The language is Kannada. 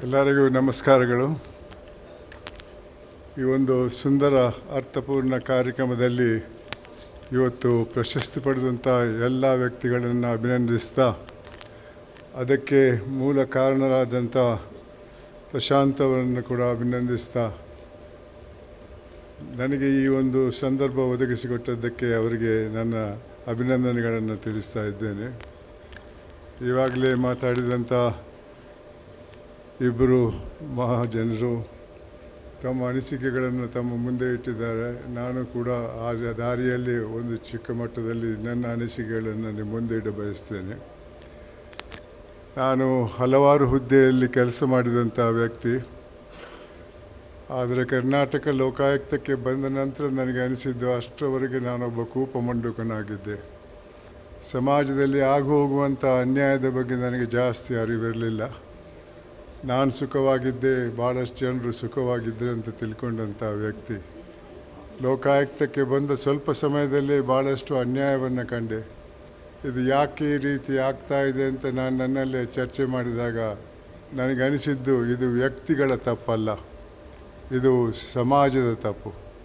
ಎಲ್ಲರಿಗೂ ನಮಸ್ಕಾರಗಳು. ಈ ಒಂದು ಸುಂದರ ಅರ್ಥಪೂರ್ಣ ಕಾರ್ಯಕ್ರಮದಲ್ಲಿ ಇವತ್ತು ಪ್ರಶಸ್ತಿ ಪಡೆದಂಥ ಎಲ್ಲ ವ್ಯಕ್ತಿಗಳನ್ನು ಅಭಿನಂದಿಸ್ತಾ, ಅದಕ್ಕೆ ಮೂಲ ಕಾರಣರಾದಂಥ ಪ್ರಶಾಂತ್ ಅವರನ್ನು ಕೂಡ ಅಭಿನಂದಿಸ್ತಾ, ನನಗೆ ಈ ಒಂದು ಸಂದರ್ಭ ಒದಗಿಸಿಕೊಟ್ಟದ್ದಕ್ಕೆ ಅವರಿಗೆ ನನ್ನ ಅಭಿನಂದನೆಗಳನ್ನು ತಿಳಿಸ್ತಾ ಇದ್ದೇನೆ. ಈವಾಗಲೇ ಮಾತಾಡಿದಂಥ ಇಬ್ಬರು ಮಹಾಜನರು ತಮ್ಮ ಅನಿಸಿಕೆಗಳನ್ನು ತಮ್ಮ ಮುಂದೆ ಇಟ್ಟಿದ್ದಾರೆ. ನಾನು ಕೂಡ ಆ ದಾರಿಯಲ್ಲಿ ಒಂದು ಚಿಕ್ಕ ಮಟ್ಟದಲ್ಲಿ ನನ್ನ ಅನಿಸಿಕೆಗಳನ್ನು ನಿಮ್ಮ ಮುಂದೆ ಇಡ ಬಯಸ್ತೇನೆ. ನಾನು ಹಲವಾರು ಹುದ್ದೆಯಲ್ಲಿ ಕೆಲಸ ಮಾಡಿದಂಥ ವ್ಯಕ್ತಿ. ಆದರೆ ಕರ್ನಾಟಕ ಲೋಕಾಯುಕ್ತಕ್ಕೆ ಬಂದ ನಂತರ ನನಗೆ ಅನಿಸಿದ್ದು, ಅಷ್ಟರವರೆಗೆ ನಾನೊಬ್ಬ ಕೂಪಮಂಡುಕನಾಗಿದ್ದೆ. ಸಮಾಜದಲ್ಲಿ ಹೋಗುವಂಥ ಅನ್ಯಾಯದ ಬಗ್ಗೆ ನನಗೆ ಜಾಸ್ತಿ ಅರಿವಿರಲಿಲ್ಲ. ನಾನು ಸುಖವಾಗಿದ್ದೆ, ಭಾಳಷ್ಟು ಜನರು ಸುಖವಾಗಿದ್ದರು ಅಂತ ತಿಳ್ಕೊಂಡಂಥ ವ್ಯಕ್ತಿ. ಲೋಕಾಯುಕ್ತಕ್ಕೆ ಬಂದ ಸ್ವಲ್ಪ ಸಮಯದಲ್ಲೇ ಭಾಳಷ್ಟು ಅನ್ಯಾಯವನ್ನು ಕಂಡೆ. ಇದು ಯಾಕೆ ಈ ರೀತಿ ಆಗ್ತಾ ಇದೆ ಅಂತ ನಾನು ನನ್ನಲ್ಲೇ ಚರ್ಚೆ ಮಾಡಿದಾಗ ನನಗನಿಸಿದ್ದು, ಇದು ವ್ಯಕ್ತಿಗಳ ತಪ್ಪಲ್ಲ, ಇದು ಸಮಾಜದ ತಪ್ಪು.